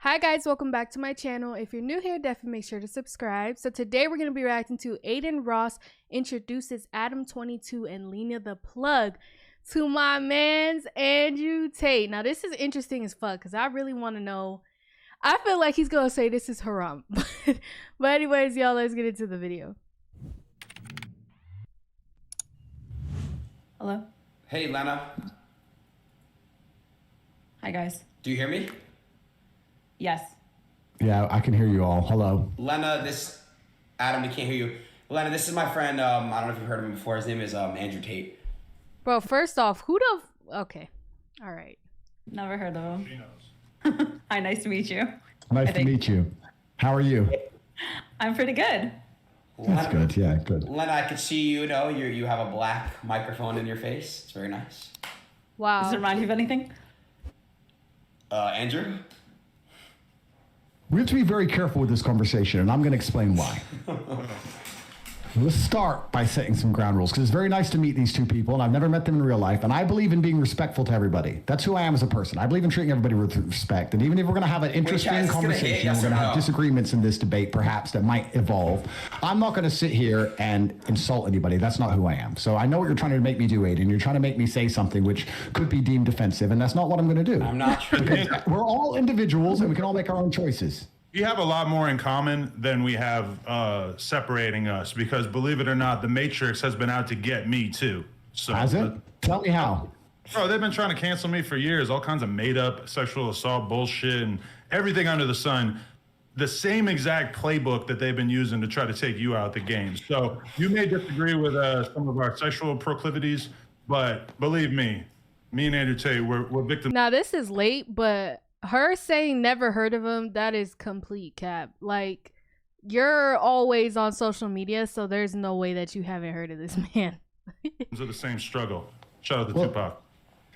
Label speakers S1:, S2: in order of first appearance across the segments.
S1: Hi guys, welcome back to my channel. If you're new here, definitely make sure to subscribe. So today we're going to be reacting to Adin Ross introduces Adam22 and Lena the Plug to my man's Andrew Tate. Now this is interesting as fuck because I really want to know. I feel like he's going to say this is haram. But anyways, y'all, let's get into the video.
S2: Hello.
S3: Hey, Lena.
S2: Hi, guys.
S3: Do you hear me?
S2: Yes.
S4: Yeah, I can hear you all. Hello.
S3: Lena, Adam, we can't hear you. Lena, this is my friend. I don't know if you've heard of him before. His name is Andrew Tate.
S1: Bro, first off, who the... Okay. All right.
S2: Never heard of him. She knows. Hi, nice to meet you.
S4: Nice to meet you. How are you?
S2: I'm pretty good.
S4: That's good. Yeah, good.
S3: Lena, I can see you know you have a black microphone in your face. It's very nice.
S1: Wow.
S2: Does it remind you of anything?
S3: Andrew?
S4: We have to be very careful with this conversation, and I'm going to explain why. Let's start by setting some ground rules, because it's very nice to meet these two people, and I've never met them in real life, and I believe in being respectful to everybody. That's who I am as a person. I believe in treating everybody with respect, and even if we're going to have an interesting conversation, we're going to have disagreements in this debate, perhaps, that might evolve, I'm not going to sit here and insult anybody. That's not who I am. So I know what you're trying to make me do, Adin. You're trying to make me say something which could be deemed offensive, and that's not what I'm going to do.
S3: I'm not sure.
S4: We're all individuals, and we can all make our own choices.
S5: We have a lot more in common than we have separating us, because believe it or not, the Matrix has been out to get me too. So
S4: has it? Tell me how.
S5: Bro, they've been trying to cancel me for years. All kinds of made up sexual assault bullshit and everything under the sun. The same exact playbook that they've been using to try to take you out the game. So you may disagree with some of our sexual proclivities, but believe me and Andrew Tate, we're victims.
S1: Now this is late, but her saying never heard of him, that is complete cap. Like, you're always on social media, so there's no way that you haven't heard of this man.
S5: Those are the same struggle. Shout out to Tupac.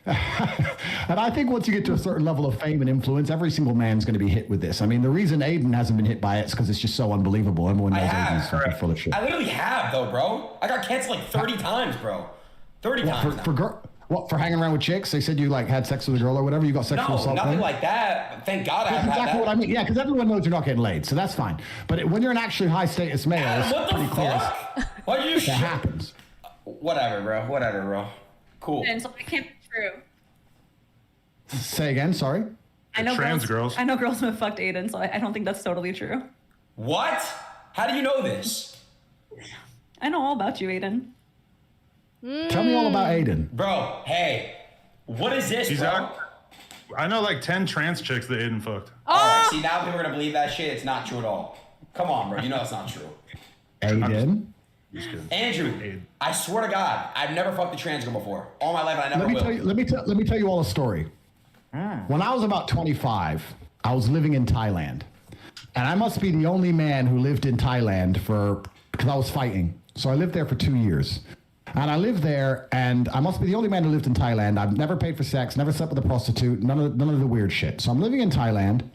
S4: And I think once you get to a certain level of fame and influence, every single man's going to be hit with this. I mean, the reason Adin hasn't been hit by it is because it's just so unbelievable. Everyone knows Adin's fucking full of shit.
S3: I literally have, though, bro. I got canceled like 30 times, bro. 30 times.
S4: What, for hanging around with chicks? They said you like had sex with a girl or whatever. You got sexual assault.
S3: No, nothing like that. Thank God I haven't had that. That's exactly what
S4: I mean. Yeah, because everyone knows you're not getting laid, so that's fine. But when you're an actually high status male,
S3: Adam,
S4: it's pretty clear.
S3: Why are you
S4: that happens.
S3: Whatever, bro. Cool.
S2: And so it can't be true.
S4: Say again. Sorry.
S2: I know girls who have fucked Adin, so I don't think that's totally true.
S3: What? How do you know this?
S2: I know all about you, Adin.
S4: Tell me all about Adin.
S3: Bro, hey, what is this, bro?
S5: I know like 10 trans chicks that Adin fucked.
S3: Oh! All right, see, now people are going to believe that shit. It's not true at all. Come on, bro. You know it's not true.
S4: Adin?
S3: Andrew, I swear to God, I've never fucked a trans girl before. All my life, I never will.
S4: Let me tell you all a story. When I was about 25, I was living in Thailand. And I must be the only man who lived in Thailand because I was fighting. So I lived there for 2 years. And I lived there, and I must be the only man who lived in Thailand. I've never paid for sex, never slept with a prostitute, none of the weird shit. So I'm living in Thailand,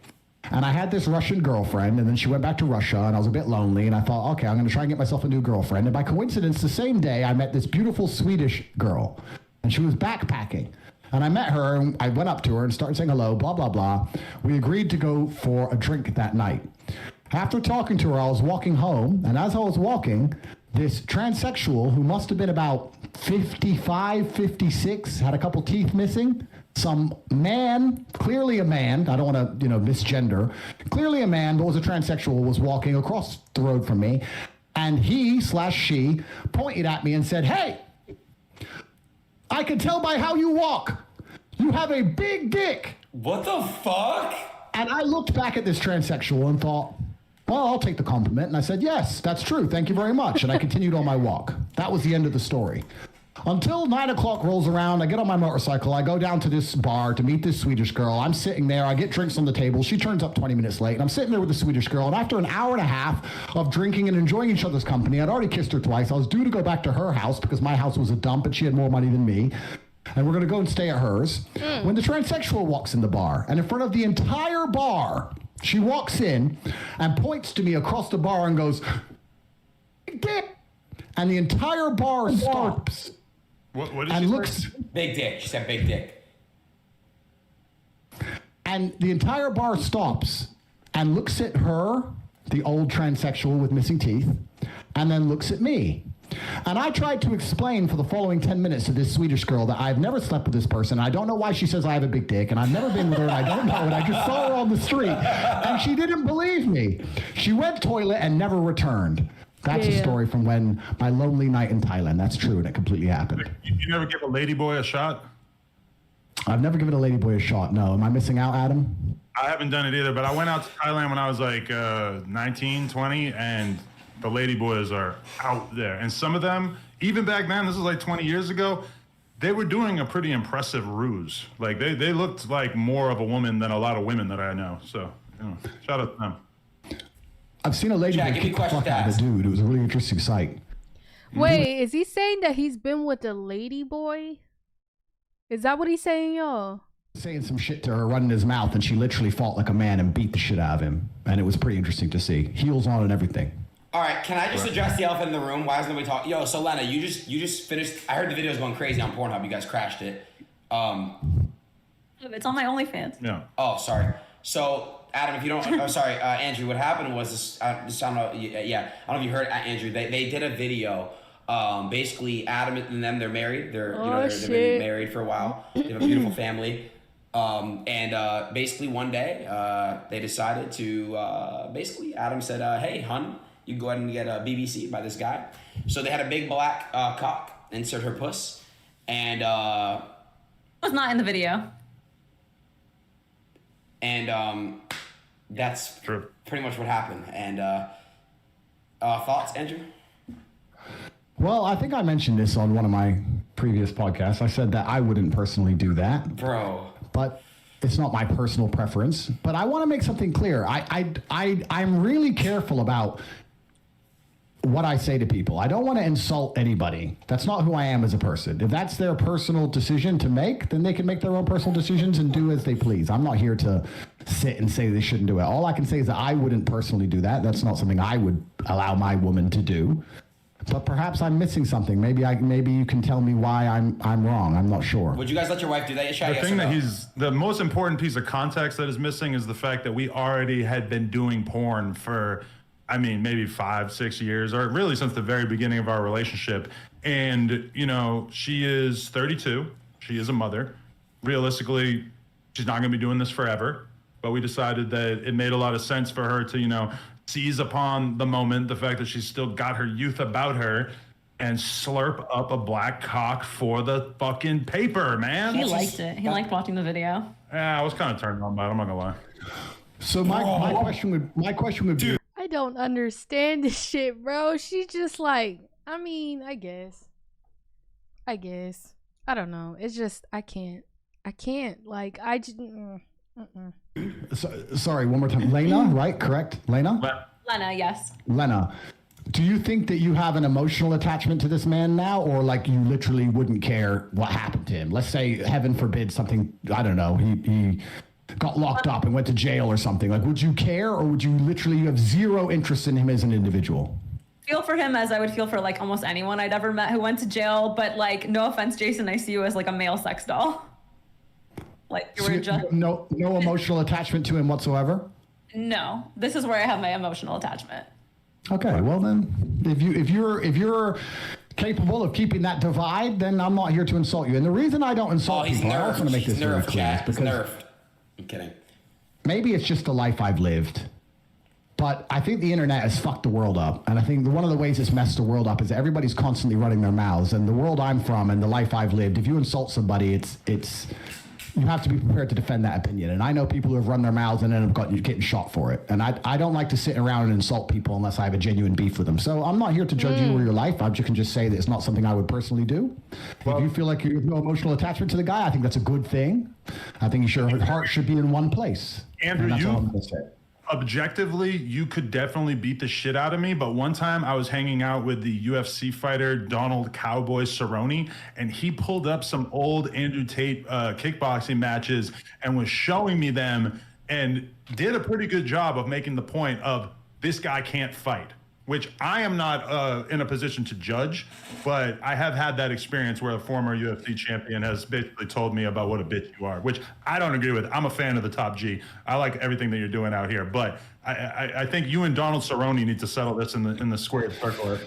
S4: and I had this Russian girlfriend, and then she went back to Russia, and I was a bit lonely, and I thought, okay, I'm going to try and get myself a new girlfriend. And by coincidence, the same day, I met this beautiful Swedish girl, and she was backpacking. And I met her, and I went up to her and started saying hello, blah, blah, blah. We agreed to go for a drink that night. After talking to her, I was walking home, and as I was walking, this transsexual who must have been about 55, 56, had a couple teeth missing. Some man, clearly a man, I don't want to, misgender, clearly a man, but was a transsexual, was walking across the road from me. And he/she pointed at me and said, "Hey, I can tell by how you walk. You have a big dick."
S3: What the fuck?
S4: And I looked back at this transsexual and thought, well, I'll take the compliment. And I said, yes, that's true. Thank you very much. And I continued on my walk. That was the end of the story. Until 9 o'clock rolls around, I get on my motorcycle. I go down to this bar to meet this Swedish girl. I'm sitting there. I get drinks on the table. She turns up 20 minutes late. And I'm sitting there with the Swedish girl. And after an hour and a half of drinking and enjoying each other's company, I'd already kissed her twice. I was due to go back to her house because my house was a dump and she had more money than me. And we're going to go and stay at hers. When the transsexual walks in the bar, and in front of the entire bar, she walks in and points to me across the bar and goes, "Dick!" And the entire bar stops.
S5: What did
S4: and
S5: she
S4: looks
S5: say?
S3: Big dick. She said big dick.
S4: And the entire bar stops and looks at her, the old transsexual with missing teeth, and then looks at me. And I tried to explain for the following 10 minutes to this Swedish girl that I've never slept with this person. I don't know why she says I have a big dick, and I've never been with her, and I don't know, and I just saw her on the street, and she didn't believe me. She went toilet and never returned. That's a story from when my lonely night in Thailand. That's true, and it completely happened.
S5: You never give a ladyboy a shot?
S4: I've never given a ladyboy a shot, no. Am I missing out, Adam?
S5: I haven't done it either, but I went out to Thailand when I was like 19, 20, and the ladyboys are out there. And some of them, even back then, this was like 20 years ago, they were doing a pretty impressive ruse. Like, they looked like more of a woman than a lot of women that I know. So, shout out to them.
S4: I've seen a ladyboy kick the fuck out of a dude. It was a really interesting sight.
S1: Wait, is he saying that he's been with a ladyboy? Is that what he's saying, y'all?
S4: Saying some shit to her, running his mouth, and she literally fought like a man and beat the shit out of him. And it was pretty interesting to see. Heels on and everything.
S3: All right, can I just address the elephant in the room? Why is nobody talking? Yo, so Lena, you just finished. I heard the video's going crazy on Pornhub. You guys crashed it.
S2: It's on my OnlyFans.
S5: Yeah.
S3: Oh, sorry. So, Adam, if you don't, I'm sorry, Andrew. What happened was this. I don't know. Yeah, I don't know if you heard Andrew. They did a video. Basically, Adam and them, they're married. They've been married for a while. They have a beautiful family. And basically one day, they decided to, basically Adam said, hey, hun, you go ahead and get a BBC by this guy. So they had a big black cock insert her puss. And
S2: it was not in the video.
S3: And that's pretty much what happened. And thoughts, Andrew?
S4: Well, I think I mentioned this on one of my previous podcasts. I said that I wouldn't personally do that.
S3: Bro.
S4: But it's not my personal preference. But I want to make something clear. I'm really careful about what I say to people. I don't want to insult anybody. That's not who I am as a person. If that's their personal decision to make, then they can make their own personal decisions and do as they please. I'm not here to sit and say they shouldn't do it. All I can say is that I wouldn't personally do that. That's not something I would allow my woman to do. But perhaps I'm missing something. Maybe you can tell me why I'm wrong. I'm not sure.
S3: Would you guys let your wife do that?
S5: The thing that the most important piece of context that is missing is the fact that we already had been doing porn for, maybe 5-6 years, or really since the very beginning of our relationship. And, she is 32. She is a mother. Realistically, she's not going to be doing this forever. But we decided that it made a lot of sense for her to, seize upon the moment, the fact that she's still got her youth about her, and slurp up a black cock for the fucking paper, man.
S2: He liked it. He liked watching the video.
S5: Yeah, I was kind of turned on by it. I'm not gonna lie.
S4: So my question would be,
S1: I don't understand this shit, bro. She's just like, I guess. I don't know. It's just I can't. Like, I just.
S4: Sorry, one more time. Lena, right? Correct? Lena,
S2: yes.
S4: Lena, do you think that you have an emotional attachment to this man now, or like you literally wouldn't care what happened to him? Let's say, heaven forbid, something, I don't know, he got locked up and went to jail or something. Like, would you care, or would you literally have zero interest in him as an individual?
S2: Feel for him as I would feel for like almost anyone I'd ever met who went to jail, but like, no offense, Jason, I see you as like a male sex doll. Like, you were just
S4: no emotional attachment to him whatsoever?
S2: No, this is where I have my emotional attachment.
S4: Okay, well then, if you're capable of keeping that divide, then I'm not here to insult you. And the reason I don't insult people, I also want to make this very clear, is because
S3: I'm kidding.
S4: Maybe it's just the life I've lived, but I think the internet has fucked the world up. And I think one of the ways it's messed the world up is that everybody's constantly running their mouths. And the world I'm from and the life I've lived, if you insult somebody, it's you have to be prepared to defend that opinion. And I know people who have run their mouths and then have getting shot for it. And I don't like to sit around and insult people unless I have a genuine beef with them. So I'm not here to judge you or your life. I can just say that it's not something I would personally do. Well, if you feel like you have no emotional attachment to the guy, I think that's a good thing. I think your heart should be in one place.
S5: Andrew, objectively, you could definitely beat the shit out of me, but one time I was hanging out with the UFC fighter Donald Cowboy Cerrone, and he pulled up some old Andrew Tate kickboxing matches and was showing me them, and did a pretty good job of making the point of, this guy can't fight. which I am not in a position to judge, but I have had that experience where a former UFC champion has basically told me about what a bitch you are, which I don't agree with. I'm a fan of the Top G. I like everything that you're doing out here, but I think you and Donald Cerrone need to settle this in the squared circle.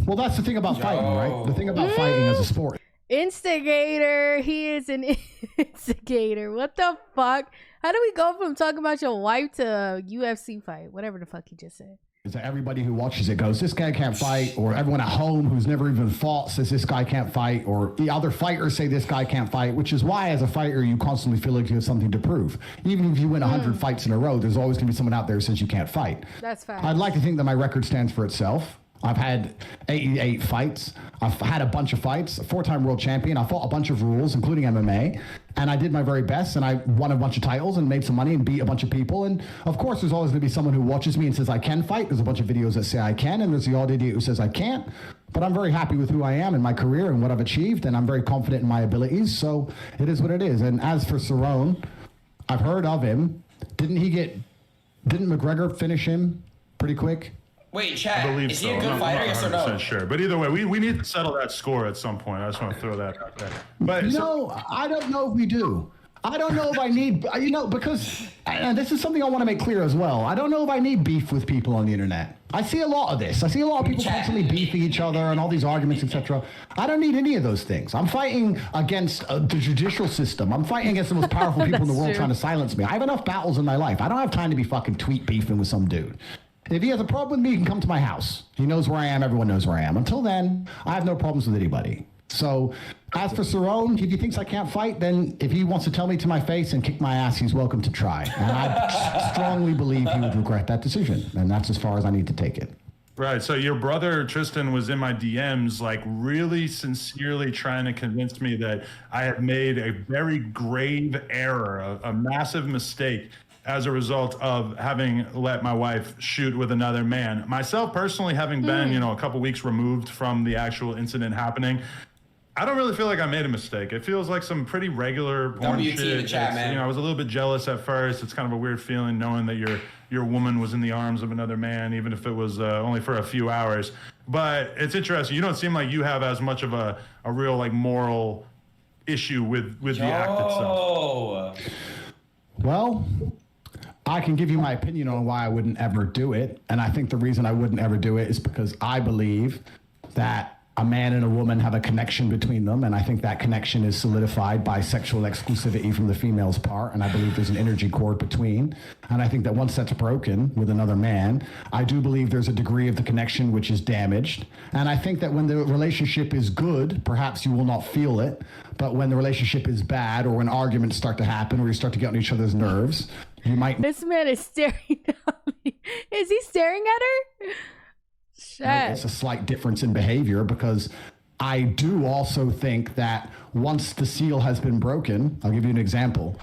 S4: Well, that's the thing about fighting, right? The thing about fighting as a sport.
S1: Instigator. He is an instigator. What the fuck? How do we go from talking about your wife to a UFC fight? Whatever the fuck he just said.
S4: Is that everybody who watches it goes, this guy can't fight, or everyone at home who's never even fought says this guy can't fight, or the other fighters say this guy can't fight, which is why as a fighter you constantly feel like you have something to prove. Even if you win 100 fights in a row, there's always going to be someone out there who says you can't fight.
S1: That's fact.
S4: I'd like to think that my record stands for itself. I've had 88 fights. I've had a bunch of fights, a 4-time world champion. I fought a bunch of rules, including MMA, and I did my very best, and I won a bunch of titles and made some money and beat a bunch of people. And of course, there's always going to be someone who watches me and says I can fight. There's a bunch of videos that say I can, and there's the odd idiot who says I can't. But I'm very happy with who I am in my career and what I've achieved, and I'm very confident in my abilities. So it is what it is. And as for Cerrone, I've heard of him. Didn't McGregor finish him pretty quick?
S3: Wait, Chad,
S5: I believe
S3: is
S5: so.
S3: he a good
S5: I'm
S3: fighter?
S5: not
S3: Yes or no?
S5: 100% sure. But either way, we need to settle that score at some point. I just want to throw that out there. But
S4: No, I don't know if we do. I don't know if I need, because and this is something I want to make clear as well. I don't know if I need beef with people on the internet. I see a lot of this. I see a lot of people constantly beefing each other and all these arguments, etc. I don't need any of those things. I'm fighting against the judicial system. I'm fighting against the most powerful people in the world trying to silence me. I have enough battles in my life. I don't have time to be fucking tweet beefing with some dude. If he has a problem with me, he can come to my house. He knows where I am. Everyone knows where I am. Until then, I have no problems with anybody. So as for Cerrone, if he thinks I can't fight, then if he wants to tell me to my face and kick my ass, he's welcome to try. And I strongly believe he would regret that decision. And that's as far as I need to take it.
S5: Right. So your brother Tristan was in my DMs, like really sincerely trying to convince me that I had made a very grave error, a massive mistake as a result of having let my wife shoot with another man. Myself personally, having been, a couple weeks removed from the actual incident happening, I don't really feel like I made a mistake. It feels like some pretty regular porn
S3: WT
S5: shit.
S3: in the chat, man.
S5: I was a little bit jealous at first. It's kind of a weird feeling knowing that your woman was in the arms of another man, even if it was only for a few hours. But it's interesting. You don't seem like you have as much of a real like moral issue with the act itself.
S4: Well, I can give you my opinion on why I wouldn't ever do it. And I think the reason I wouldn't ever do it is because I believe that a man and a woman have a connection between them. And I think that connection is solidified by sexual exclusivity from the female's part. And I believe there's an energy cord between. And I think that once that's broken with another man, I do believe there's a degree of the connection which is damaged. And I think that when the relationship is good, perhaps you will not feel it. But when the relationship is bad, or when arguments start to happen, or you start to get on each other's nerves, you might.
S1: This man is staring at me. Is he staring at her? Shit.
S4: It's a slight difference in behavior, because I do also think that once the seal has been broken, I'll give you an example.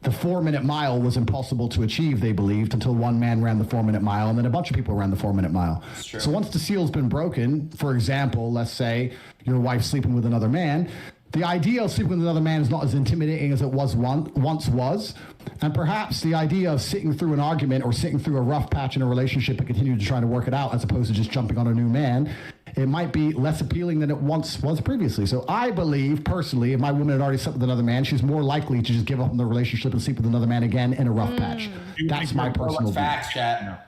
S4: The 4-minute mile was impossible to achieve, they believed, until one man ran the 4-minute mile, and then a bunch of people ran the 4-minute mile. So once the seal's been broken, for example, let's say your wife's sleeping with another man, the idea of sleeping with another man is not as intimidating as it was once was. And perhaps the idea of sitting through an argument or sitting through a rough patch in a relationship and continuing to try to work it out, as opposed to just jumping on a new man, it might be less appealing than it once was previously. So I believe, personally, if my woman had already slept with another man, she's more likely to just give up on the relationship and sleep with another man again in a rough patch. That's my personal view.
S3: Facts, chat. No.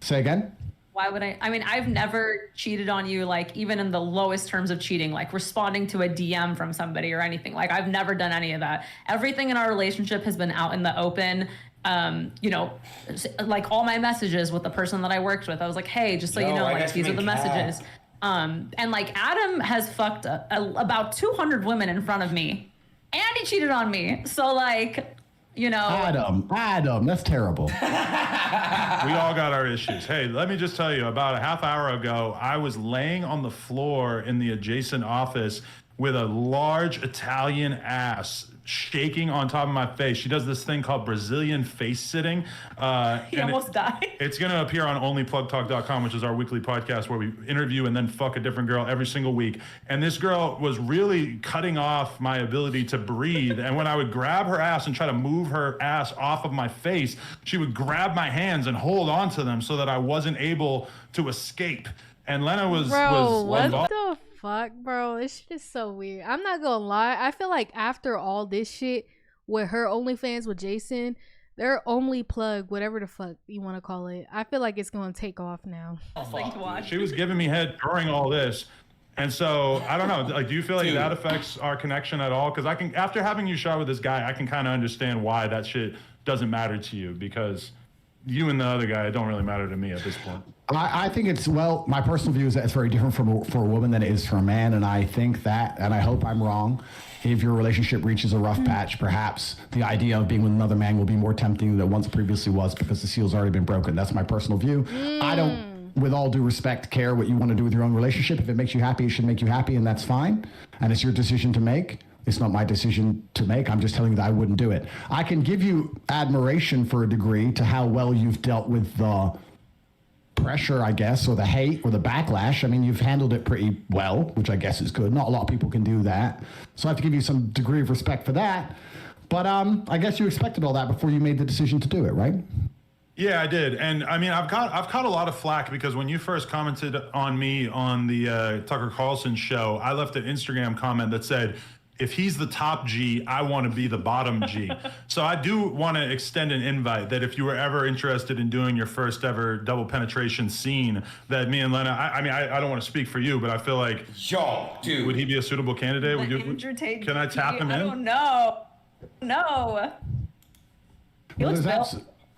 S4: Say again?
S2: Why would I mean, I've never cheated on you, like even in the lowest terms of cheating, like responding to a DM from somebody or anything. Like I've never done any of that. Everything in our relationship has been out in the open. Like all my messages with the person that I worked with, I was like, hey, just so you know, like these are the messages. And like Adam has fucked about 200 women in front of me, and he cheated on me. So like,
S4: Adam, that's terrible.
S5: We all got our issues. Hey, let me just tell you, about a half hour ago, I was laying on the floor in the adjacent office with a large Italian ass shaking on top of my face. She does this thing called Brazilian face sitting.
S2: He almost died.
S5: It's going to appear on onlyplugtalk.com, which is our weekly podcast where we interview and then fuck a different girl every single week. And this girl was really cutting off my ability to breathe. And when I would grab her ass and try to move her ass off of my face, she would grab my hands and hold on to them so that I wasn't able to escape. And Lena was
S1: what
S5: involved.
S1: the fuck, bro? This shit is so weird. I'm not gonna lie. I feel like after all this shit with her OnlyFans with Jason, their only plug, whatever the fuck you want to call it, I feel like it's gonna take off now.
S5: She was giving me head during all this. And so I don't know, like, do you feel like that affects our connection at all? Because I can, after having you shot with this guy, I can kind of understand why that shit doesn't matter to you, because you and the other guy don't really matter to me at this point.
S4: I think it's, well, my personal view is that it's very different for a woman than it is for a man. And I think that, and I hope I'm wrong, if your relationship reaches a rough patch, perhaps the idea of being with another man will be more tempting than it once previously was, because the seal's already been broken. That's my personal view. I don't, with all due respect, care what you want to do with your own relationship. If it makes you happy, it should make you happy, and that's fine. And it's your decision to make. It's not my decision to make. I'm just telling you that I wouldn't do it. I can give you admiration for a degree to how well you've dealt with the pressure, I guess, or the hate or the backlash. I mean, you've handled it pretty well, which I guess is good. Not a lot of people can do that. So I have to give you some degree of respect for that. But I guess you expected all that before you made the decision to do it, right?
S5: Yeah, I did. And I mean, I've caught a lot of flack because when you first commented on me on the Tucker Carlson show, I left an Instagram comment that said, if he's the top G, I want to be the bottom G. So I do want to extend an invite that if you were ever interested in doing your first ever double penetration scene, that me and Lena, I don't want to speak for you, but I feel like,
S3: yo, dude,
S5: would he be a suitable candidate? Would you, can I tap him in?
S2: I don't know. No. He looks built.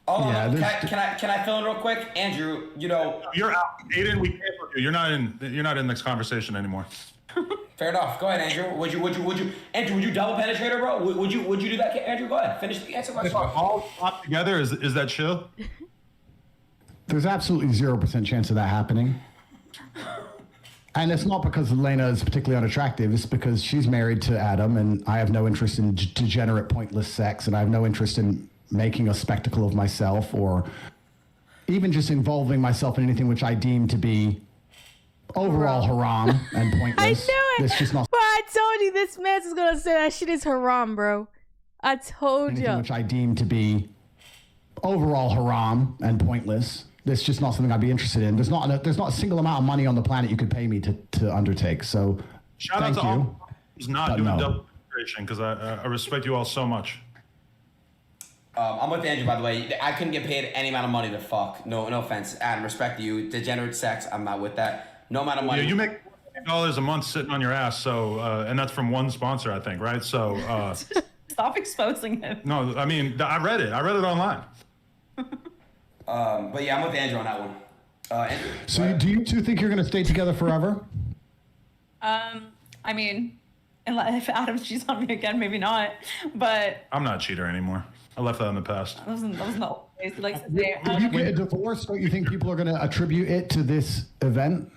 S3: Oh, yeah, can I fill in real quick, Andrew? You know,
S5: you're out, Adin. We canceled you. You're not in this conversation anymore.
S3: Fair enough. Go ahead, Andrew. Would you, Andrew? Would you double penetrate her, bro? Would you do that, Andrew? Go ahead. Finish the answer.
S5: If all pop together, is that chill?
S4: There's absolutely 0% chance of that happening. And it's not because Lena is particularly unattractive. It's because she's married to Adam, and I have no interest in degenerate, pointless sex, and I have no interest in making a spectacle of myself, or even just involving myself in anything which I deem to be overall haram and pointless.
S1: I knew it.
S4: It's just not.
S1: Bro, I told you this man is gonna say that shit is haram, bro. I told you.
S4: Anything which I deem to be overall haram and pointless. It's just not something I'd be interested in. There's not a single amount of money on the planet you could pay me to undertake. So
S5: shout out to all who's not doing double penetration, because I respect you all so much.
S3: I'm with Andrew, by the way. I couldn't get paid any amount of money to fuck. No offense, Adam. Respect to you. Degenerate sex, I'm not with that. No amount of money.
S5: Yeah, you make $40 a month sitting on your ass. So, and that's from one sponsor, I think, right? So,
S2: stop exposing him.
S5: No, I mean, I read it online.
S3: But yeah, I'm with Andrew on that one. Andrew,
S4: so, do you two think you're going to stay together forever?
S2: I mean, if Adam cheats on me again, maybe not. But
S5: I'm not a cheater anymore. I left that in the past.
S2: That was not like.
S4: If you get a divorce, don't you think people are going to attribute it to this event?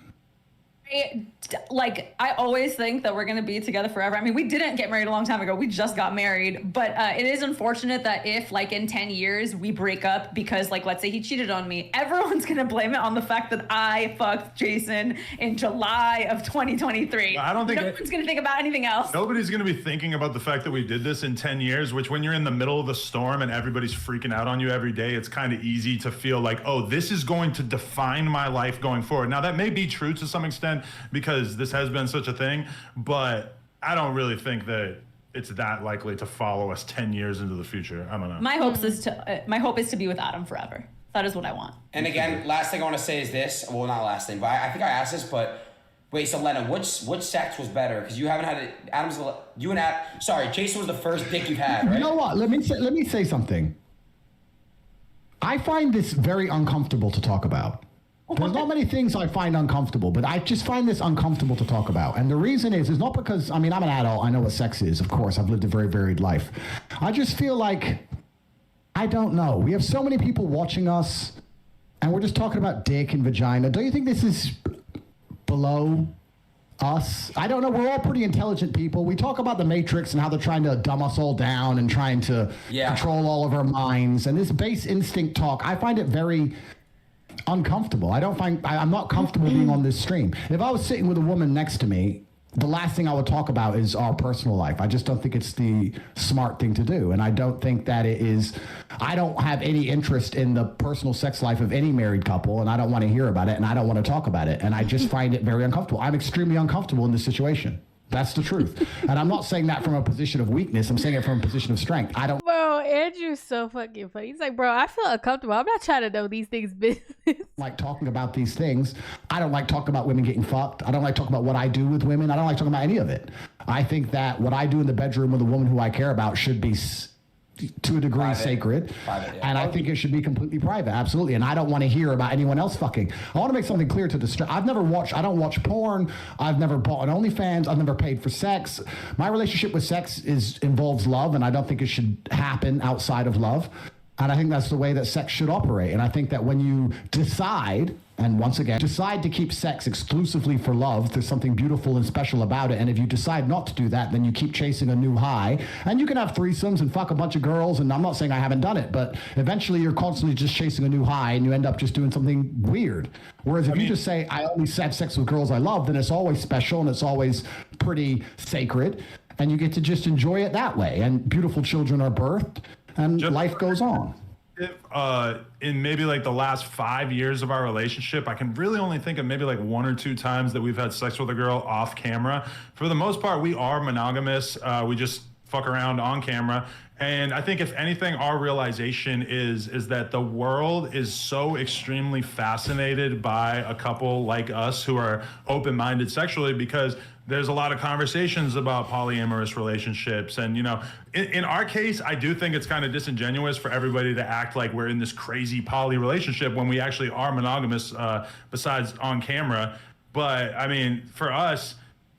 S2: I always think that we're going to be together forever. I mean, we didn't get married a long time ago. We just got married. But it is unfortunate that if, in 10 years, we break up because, let's say he cheated on me, everyone's going to blame it on the fact that I fucked Jason in July of 2023.
S5: I don't think
S2: no one's going to think about anything else.
S5: Nobody's going to be thinking about the fact that we did this in 10 years, which when you're in the middle of the storm and everybody's freaking out on you every day, it's kind of easy to feel like, oh, this is going to define my life going forward. Now, that may be true to some extent, because this has been such a thing, but I don't really think that it's that likely to follow us 10 years into the future. I don't know.
S2: My hope is to be with Adam forever. That is what I want.
S3: And again, last thing I want to say is this. Well, not last thing, but I think I asked this, but wait, so Lena, which sex was better? Because you haven't had it. Jason was the first dick you've had, right?
S4: You know what? Let me say something. I find this very uncomfortable to talk about. There's not many things I find uncomfortable, but I just find this uncomfortable to talk about. And the reason is not because, I'm an adult. I know what sex is. Of course, I've lived a very varied life. I just feel like, I don't know. We have so many people watching us, and we're just talking about dick and vagina. Don't you think this is below us. I don't know. We're all pretty intelligent people. We talk about the Matrix and how they're trying to dumb us all down and trying to control all of our minds. And this base instinct talk, I find it very uncomfortable. I'm not comfortable being on this stream. If I was sitting with a woman next to me, the last thing I would talk about is our personal life. I just don't think it's the smart thing to do. And I don't think that it is. I don't have any interest in the personal sex life of any married couple, and I don't want to hear about it, and I don't want to talk about it. And I just find it very uncomfortable. I'm extremely uncomfortable in this situation. That's the truth. And I'm not saying that from a position of weakness. I'm saying it from a position of strength. I don't.
S1: Bro, Andrew's so fucking funny. He's like, bro, I feel uncomfortable. I'm not trying to know these things business.
S4: Like talking about these things. I don't like talking about women getting fucked. I don't like talking about what I do with women. I don't like talking about any of it. I think that what I do in the bedroom with a woman who I care about should be to a degree sacred, and I think it should be completely private, absolutely. And I don't want to hear about anyone else fucking. I want to make something clear to the I don't watch porn. I've never bought an OnlyFans. I've never paid for sex. My relationship with sex involves love, and I don't think it should happen outside of love. And I think that's the way that sex should operate. And I think that when you decide, and once again, decide to keep sex exclusively for love, there's something beautiful and special about it. And if you decide not to do that, then you keep chasing a new high. And you can have threesomes and fuck a bunch of girls. And I'm not saying I haven't done it, but eventually you're constantly just chasing a new high and you end up just doing something weird. Whereas if you just say, I only have sex with girls I love, then it's always special and it's always pretty sacred. And you get to just enjoy it that way. And beautiful children are birthed. And life goes on.
S5: In maybe like the last 5 years of our relationship, I can really only think of maybe like 1 or 2 times that we've had sex with a girl off camera. For the most part, we are monogamous. We just fuck around on camera. And I think if anything, our realization is that the world is so extremely fascinated by a couple like us who are open-minded sexually, because there's a lot of conversations about polyamorous relationships. And, you know, in our case, I do think it's kind of disingenuous for everybody to act like we're in this crazy poly relationship when we actually are monogamous, besides on camera. But I mean, for us,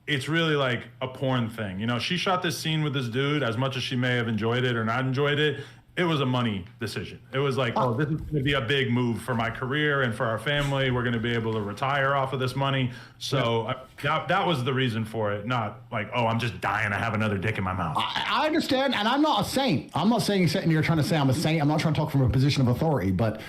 S5: it's really like a porn thing. You know, she shot this scene with this dude. As much as she may have enjoyed it or not enjoyed it, it was a money decision. It was like, oh, this is going to be a big move for my career and for our family. We're going to be able to retire off of this money. So that was the reason for it. Not like, oh, I'm just dying to have another dick in my mouth.
S4: I understand. And I'm not a saint. I'm not saying sitting here trying to say I'm a saint. I'm not trying to talk from a position of authority, but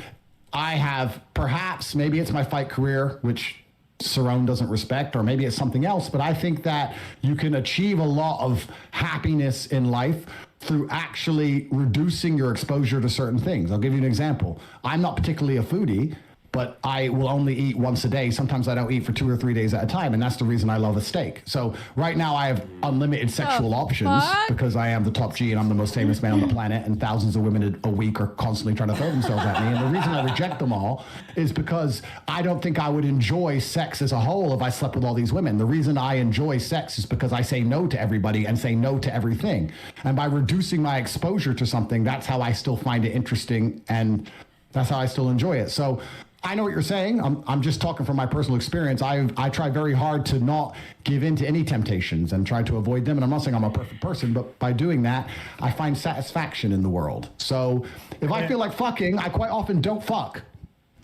S4: I have perhaps, maybe it's my fight career, which Cerrone doesn't respect, or maybe it's something else, but I think that you can achieve a lot of happiness in life through actually reducing your exposure to certain things. I'll give you an example. I'm not particularly a foodie, but I will only eat once a day. Sometimes I don't eat for 2 or 3 days at a time, and that's the reason I love a steak. So right now I have unlimited sexual options because I am the top G and I'm the most famous man on the planet, and thousands of women a week are constantly trying to throw themselves at me. And the reason I reject them all is because I don't think I would enjoy sex as a whole if I slept with all these women. The reason I enjoy sex is because I say no to everybody and say no to everything. And by reducing my exposure to something, that's how I still find it interesting, and that's how I still enjoy it. So I know what you're saying. I'm just talking from my personal experience. I try very hard to not give in to any temptations and try to avoid them. And I'm not saying I'm a perfect person, but by doing that, I find satisfaction in the world. So if I feel like fucking, I quite often don't fuck.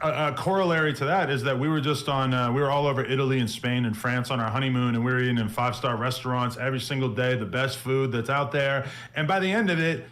S5: A corollary to that is that we were just on, we were all over Italy and Spain and France on our honeymoon, and we were eating in 5-star restaurants every single day, the best food that's out there. And by the end of it,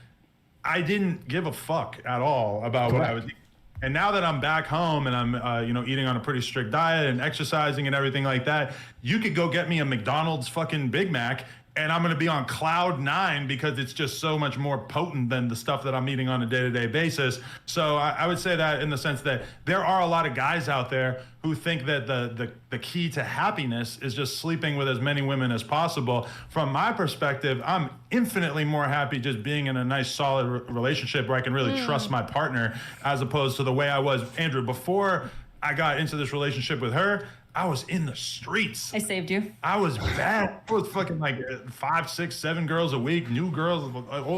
S5: I didn't give a fuck at all about what I was eating. And now that I'm back home and I'm, eating on a pretty strict diet and exercising and everything like that, you could go get me a McDonald's fucking Big Mac and I'm going to be on cloud 9 because it's just so much more potent than the stuff that I'm eating on a day-to-day basis. So I would say that in the sense that there are a lot of guys out there who think that the key to happiness is just sleeping with as many women as possible. From my perspective, I'm infinitely more happy just being in a nice, solid relationship where I can really trust my partner, as opposed to the way I was, Andrew, before I got into this relationship with her. I was in the streets.
S2: I saved you.
S5: I was bad. I was fucking like 5, 6, 7 girls a week, new girls.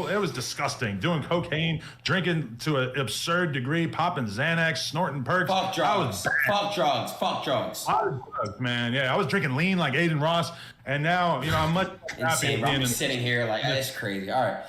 S5: It was disgusting. Doing cocaine, drinking to an absurd degree, popping Xanax, snorting perks.
S3: Fuck drugs. Fuck drugs. Fuck drugs.
S5: I was drugs, man. Yeah, I was drinking lean like Adin Ross, and now I'm much happier.
S3: I'm sitting here like, that's crazy. All right.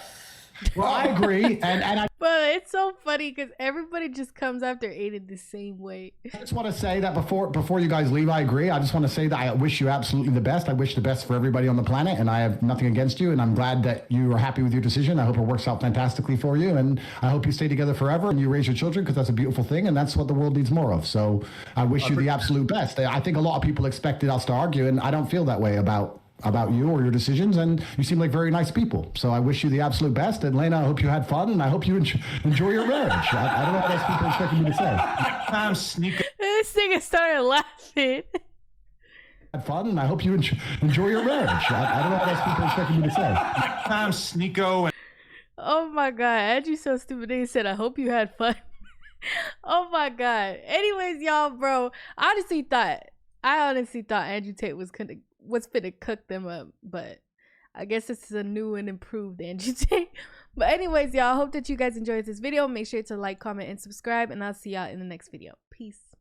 S4: Well, I agree, and I
S1: But it's so funny because everybody just comes after Adin the same way.
S4: just want to say that before you guys leave, I agree. I just want to say that I wish you absolutely the best. I wish the best for everybody on the planet, and I have nothing against you. And I'm glad that you are happy with your decision. I hope it works out fantastically for you, and I hope you stay together forever and you raise your children, because that's a beautiful thing, and that's what the world needs more of. So I wish you the absolute best. I think a lot of people expected us to argue, and I don't feel that way about you or your decisions, and you seem like very nice people. So I wish you the absolute best. And Lena, I hope you had fun, and I hope you enjoy your marriage. I don't know what else people expected me to say.
S5: I'm sneaking.
S1: This nigga started laughing.
S4: Had fun, and I hope you enjoy your marriage. I don't know what else people expected me to say.
S5: I'm Sneeko.
S1: Oh my god, Andrew's so stupid. He said, I hope you had fun. Oh my god. Anyways, y'all, bro, I honestly thought Andrew Tate was finna cook them up, but I guess this is a new and improved Andrew Tate. But anyways, y'all, I hope that you guys enjoyed this video. Make sure to like, comment, and subscribe, and I'll see y'all in the next video. Peace.